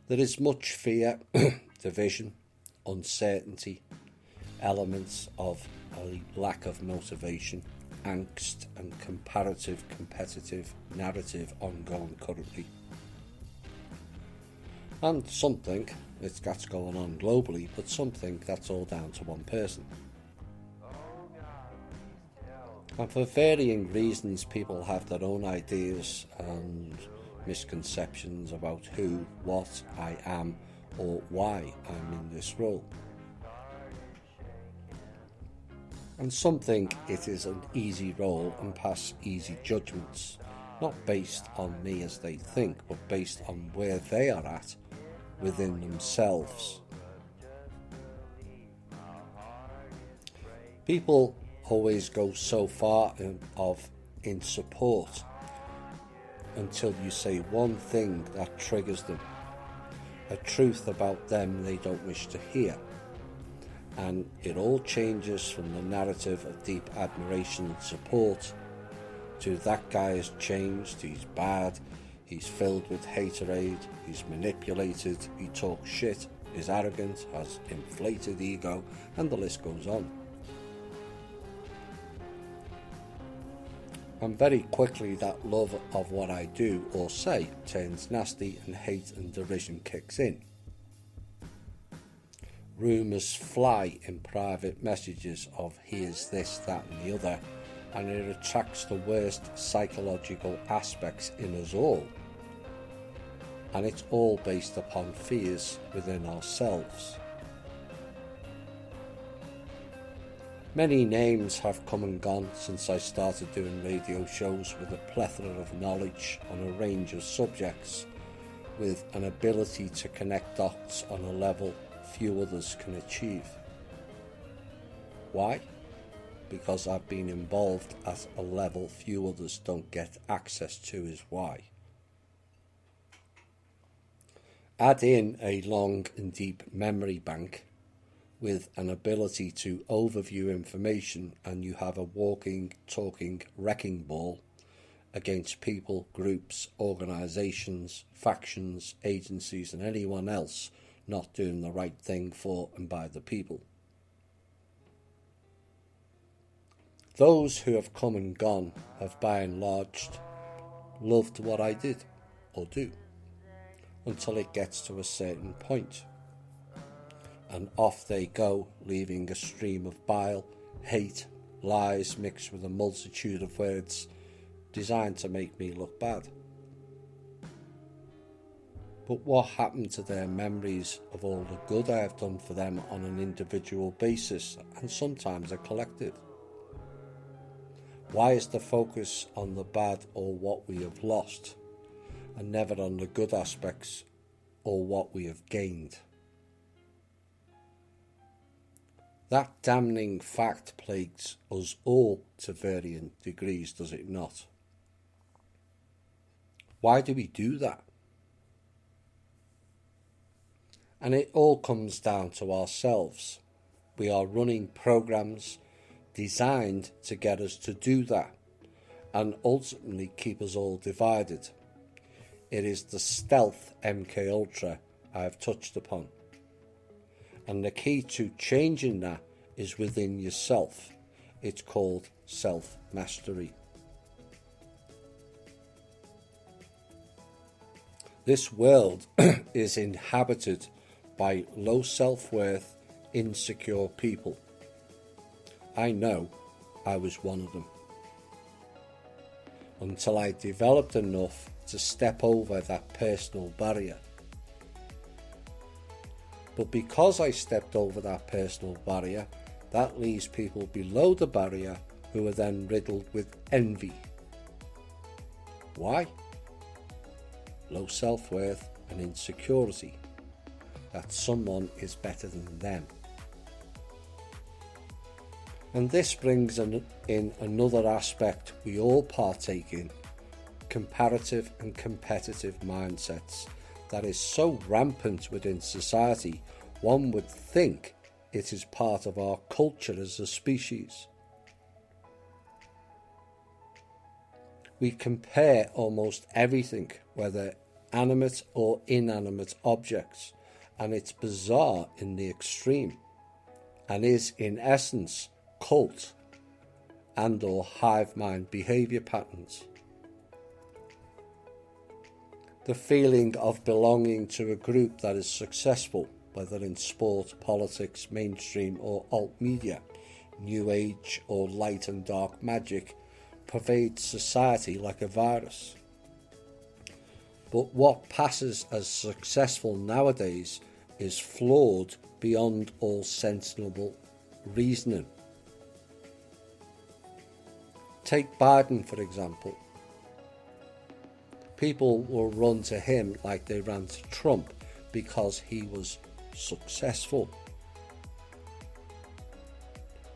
There is much fear, division, uncertainty, elements of a lack of motivation, angst and competitive narrative ongoing currently. And something that's going on globally, but something that's all down to one person. And for varying reasons, people have their own ideas and misconceptions about who, what I am, or why I'm in this role. And some think it is an easy role and pass easy judgments, not based on me as they think, but based on where they are at within themselves. People always go so far in support until you say one thing that triggers them, a truth about them they don't wish to hear, and it all changes from the narrative of deep admiration and support to that guy has changed, he's bad, he's filled with haterade, he's manipulated, he talks shit, is arrogant, has inflated ego, and the list goes on. And very quickly that love of what I do or say turns nasty and hate and derision kicks in. Rumours fly in private messages of here's this, that and the other, and it attracts the worst psychological aspects in us all. And it's all based upon fears within ourselves. Many names have come and gone since I started doing radio shows with a plethora of knowledge on a range of subjects, with an ability to connect dots on a level few others can achieve. Why? Because I've been involved at a level few others don't get access to is why. Add in a long and deep memory bank with an ability to overview information, and you have a walking, talking wrecking ball against people, groups, organisations, factions, agencies and anyone else not doing the right thing for and by the people. Those who have come and gone have by and large loved what I did or do until it gets to a certain point. And off they go, leaving a stream of bile, hate, lies mixed with a multitude of words designed to make me look bad. But what happened to their memories of all the good I have done for them on an individual basis and sometimes a collective? Why is the focus on the bad or what we have lost and never on the good aspects or what we have gained? That damning fact plagues us all to varying degrees, does it not? Why do we do that? And it all comes down to ourselves. We are running programs designed to get us to do that and ultimately keep us all divided. It is the stealth MK Ultra I have touched upon. And the key to changing that is within yourself. It's called self-mastery. This world is inhabited by low self-worth, insecure people. I know I was one of them. Until I developed enough to step over that personal barrier. But because I stepped over that personal barrier, that leaves people below the barrier who are then riddled with envy. Why? Low self-worth and insecurity, that someone is better than them. And this brings in another aspect we all partake in, comparative and competitive mindsets, that is so rampant within society, one would think it is part of our culture as a species. We compare almost everything, whether animate or inanimate objects, and it's bizarre in the extreme, and is in essence cult and or hive mind behaviour patterns. The feeling of belonging to a group that is successful, whether in sport, politics, mainstream or alt media, new age or light and dark magic, pervades society like a virus. But what passes as successful nowadays is flawed beyond all sensible reasoning. Take Biden, for example. People will run to him like they ran to Trump because he was successful.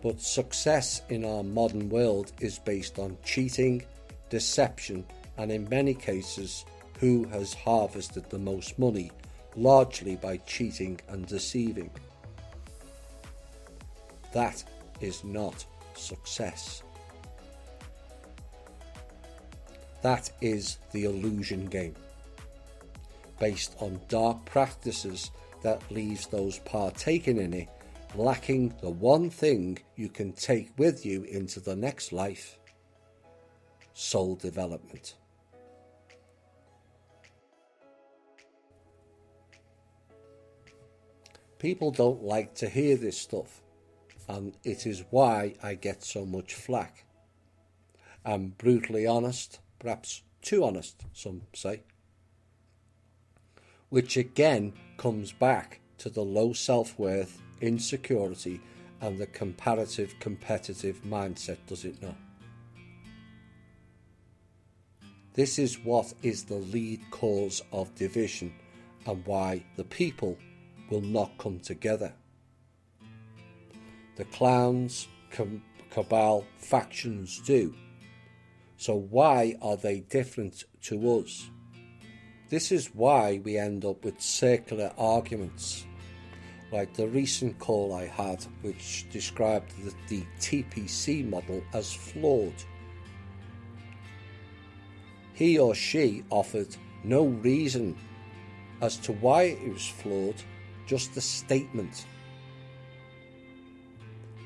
But success in our modern world is based on cheating, deception, and in many cases, who has harvested the most money, largely by cheating and deceiving. That is not success. That is the illusion game, based on dark practices that leaves those partaking in it lacking the one thing you can take with you into the next life: soul development. People don't like to hear this stuff, and it is why I get so much flack. I'm brutally honest, perhaps too honest, some say, which again comes back to the low self-worth, insecurity and the comparative competitive mindset, does it not? This is what is the lead cause of division and why the people will not come together. The clowns, cabal, factions do. So why are they different to us? This is why we end up with circular arguments, like the recent call I had, which described the TPC model as flawed. He or she offered no reason as to why it was flawed, just a statement.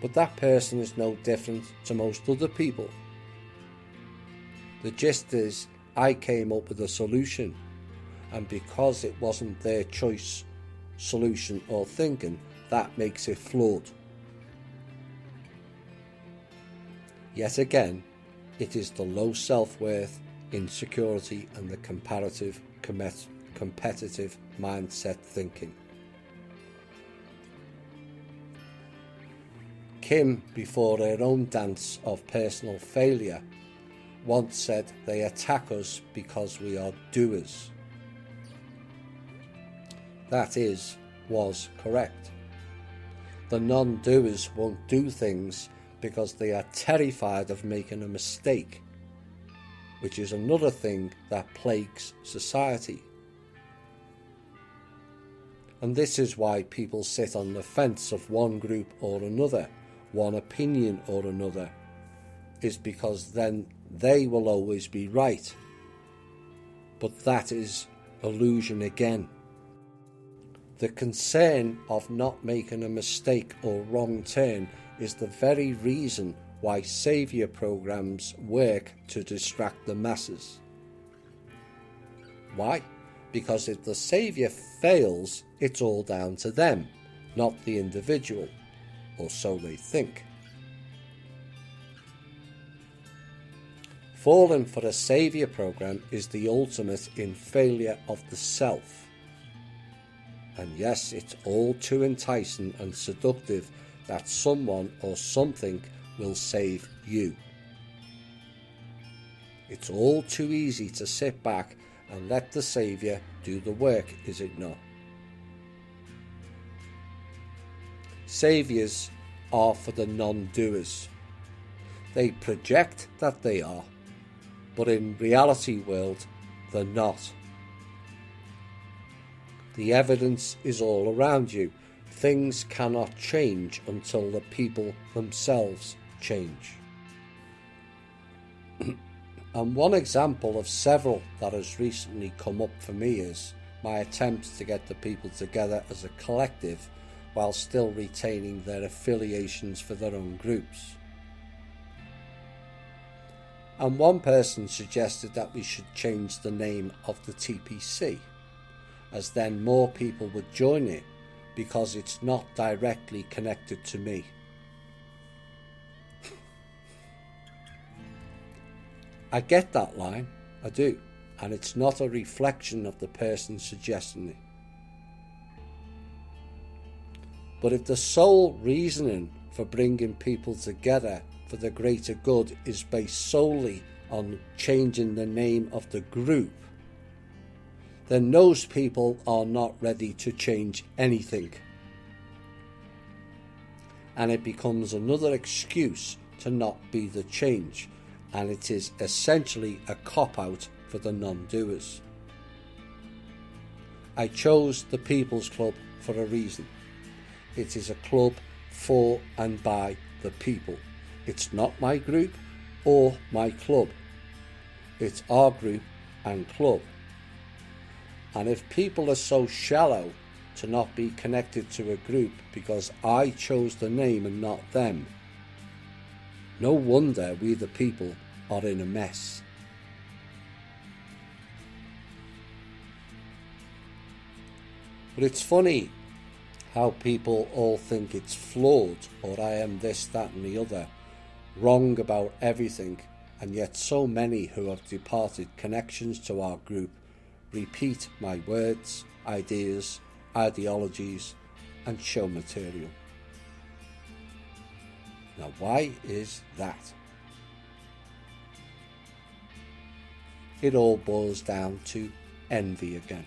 But that person is no different to most other people. The gist is, I came up with a solution, and because it wasn't their choice, solution or thinking, that makes it flawed. Yet again, it is the low self-worth, insecurity and the comparative competitive mindset thinking. Kim, before her own dance of personal failure, once said they attack us because we are doers. That was correct. The non-doers won't do things because they are terrified of making a mistake, which is another thing that plagues society. And this is why people sit on the fence of one group or another, one opinion or another, is because then they will always be right. But that is illusion again. The concern of not making a mistake or wrong turn is the very reason why saviour programs work to distract the masses. Why? Because if the saviour fails, it's all down to them, not the individual, or so they think. Falling for a saviour program is the ultimate in failure of the self. And yes, it's all too enticing and seductive that someone or something will save you. It's all too easy to sit back and let the saviour do the work, is it not? Saviours are for the non-doers. They project that they are, but in reality world, they're not. The evidence is all around you. Things cannot change until the people themselves change. And one example of several that has recently come up for me is my attempts to get the people together as a collective while still retaining their affiliations for their own groups. And one person suggested that we should change the name of the TPC, as then more people would join it because it's not directly connected to me. I get that line, I do, and it's not a reflection of the person suggesting it. But if the sole reasoning for bringing people together for the greater good is based solely on changing the name of the group, then those people are not ready to change anything. And it becomes another excuse to not be the change, and it is essentially a cop-out for the non-doers. I chose the People's Club for a reason. It is a club for and by the people. It's not my group or my club. It's our group and club. And if people are so shallow to not be connected to a group because I chose the name and not them, no wonder we the people are in a mess. But it's funny how people all think it's flawed, or I am this, that and the other, wrong about everything, and yet so many who have departed connections to our group repeat my words, ideas, ideologies and show material. Now why is that? It all boils down to envy again,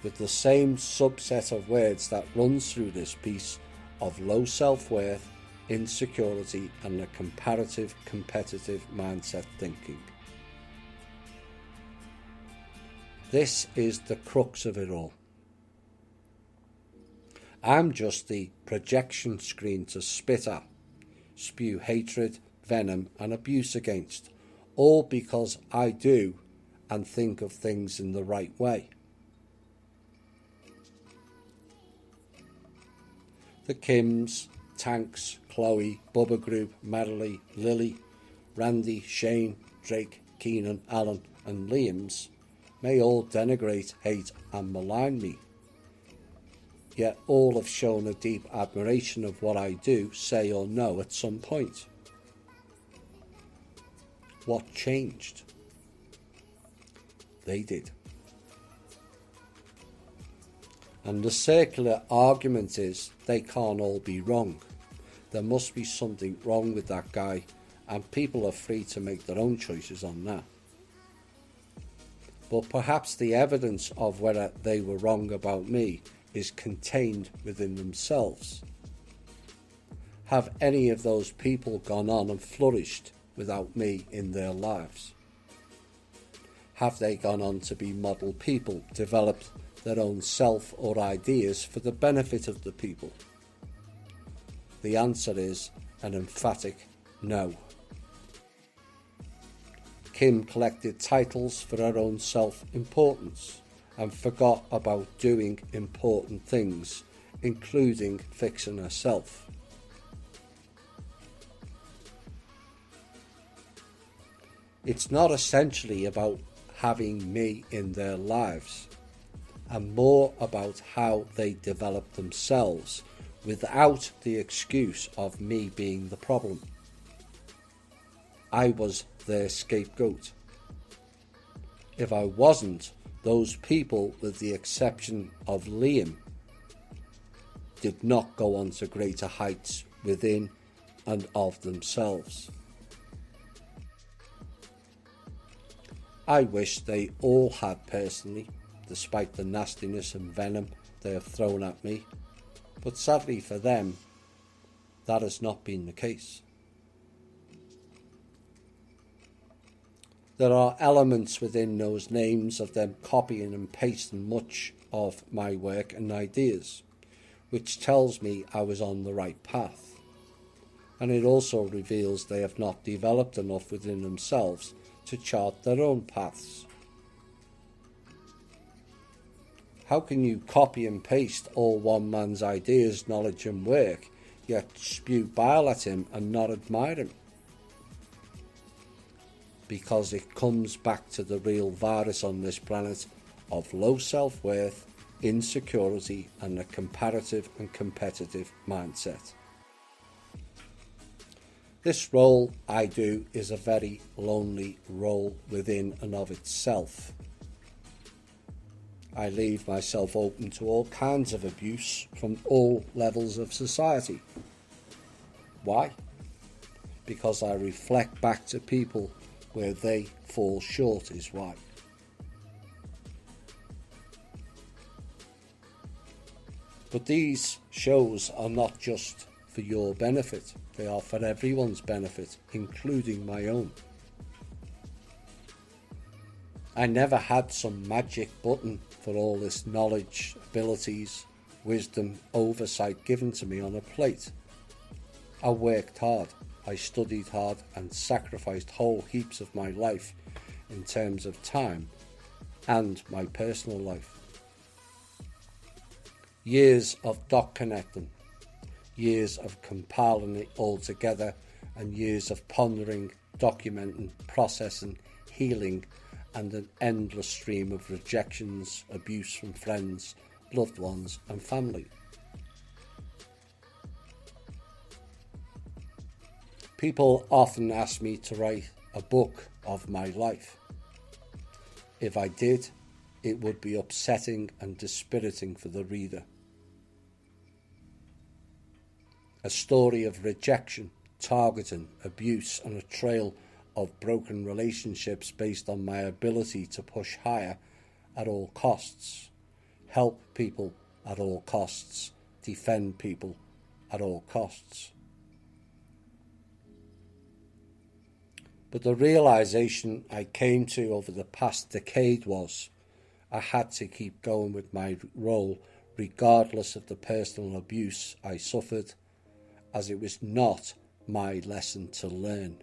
with the same subset of words that runs through this piece of low self-worth, insecurity and a comparative competitive mindset thinking. This is the crux of it all. I'm just the projection screen to spit at, spew hatred, venom and abuse against, all because I do and think of things in the right way. The Kims, Tanks, Chloe, Bubba Group, Madeline, Lily, Randy, Shane, Drake, Keenan, Alan and Liam's may all denigrate, hate and malign me, yet all have shown a deep admiration of what I do, say or know at some point. What changed? They did. And the circular argument is they can't all be wrong. There must be something wrong with that guy, and people are free to make their own choices on that. But perhaps the evidence of whether they were wrong about me is contained within themselves. Have any of those people gone on and flourished without me in their lives? Have they gone on to be model people, developed their own self or ideas for the benefit of the people? The answer is an emphatic no. Kim collected titles for her own self-importance and forgot about doing important things, including fixing herself. It's not essentially about having me in their lives, and more about how they develop themselves without the excuse of me being the problem. I was their scapegoat. If I wasn't, those people, with the exception of Liam, did not go on to greater heights within and of themselves. I wish they all had personally, despite the nastiness and venom they have thrown at me, but sadly for them, that has not been the case. There are elements within those names of them copying and pasting much of my work and ideas, which tells me I was on the right path. and it also reveals they have not developed enough within themselves to chart their own paths. How can you copy and paste all one man's ideas, knowledge and work, yet spew bile at him and not admire him? Because it comes back to the real virus on this planet of low self-worth, insecurity and a comparative and competitive mindset. This role I do is a very lonely role within and of itself. I leave myself open to all kinds of abuse from all levels of society. Why? Because I reflect back to people where they fall short is why. But these shows are not just for your benefit, they are for everyone's benefit, including my own. I never had some magic button for all this knowledge, abilities, wisdom, oversight given to me on a plate. I worked hard, I studied hard and sacrificed whole heaps of my life in terms of time and my personal life. Years of dot connecting, years of compiling it all together, and years of pondering, documenting, processing, healing, and an endless stream of rejections, abuse from friends, loved ones and family. People often ask me to write a book of my life. If I did, it would be upsetting and dispiriting for the reader. A story of rejection, targeting, abuse and a trail of broken relationships based on my ability to push higher at all costs, help people at all costs, defend people at all costs. But the realization I came to over the past decade was I had to keep going with my role regardless of the personal abuse I suffered, as it was not my lesson to learn.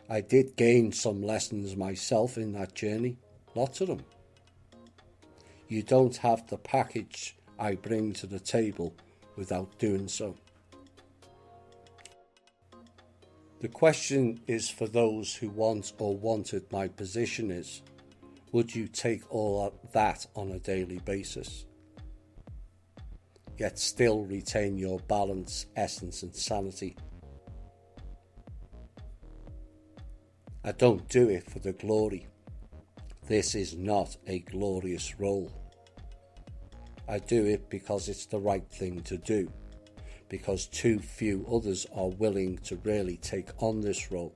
I did gain some lessons myself in that journey, lots of them. You don't have the package I bring to the table without doing so. The question is for those who want or wanted my position is, would you take all of that on a daily basis, yet still retain your balance, essence and sanity? I don't do it for the glory. This is not a glorious role. I do it because it's the right thing to do, because too few others are willing to really take on this role.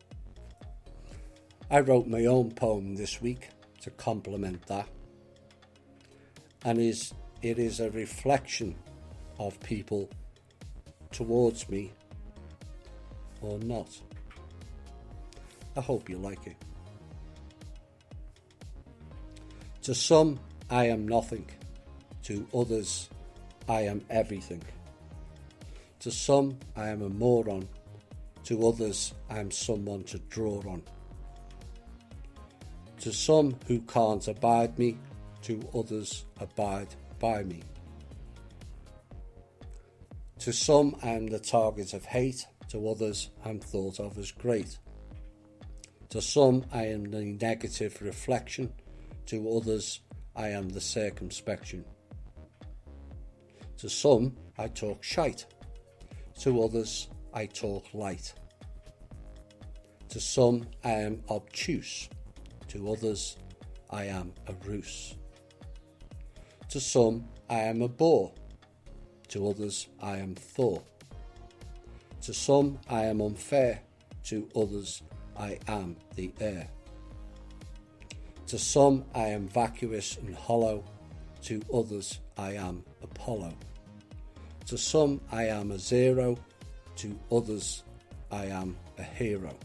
I wrote my own poem this week to complement that, and it is a reflection of people towards me or not. I hope you like it. To some, I am nothing. To others, I am everything. To some, I am a moron. To others, I am someone to draw on. To some who can't abide me, to others abide by me. To some, I am the target of hate. To others, I am thought of as great. To some, I am the negative reflection. To others, I am the circumspection. To some, I talk shite. To others, I talk light. To some, I am obtuse. To others, I am a ruse. To some, I am a bore. To others, I am Thor. To some, I am unfair. To others, I am the air. To some, I am vacuous and hollow. To others, I am Apollo. To some, I am a zero. To others, I am a hero.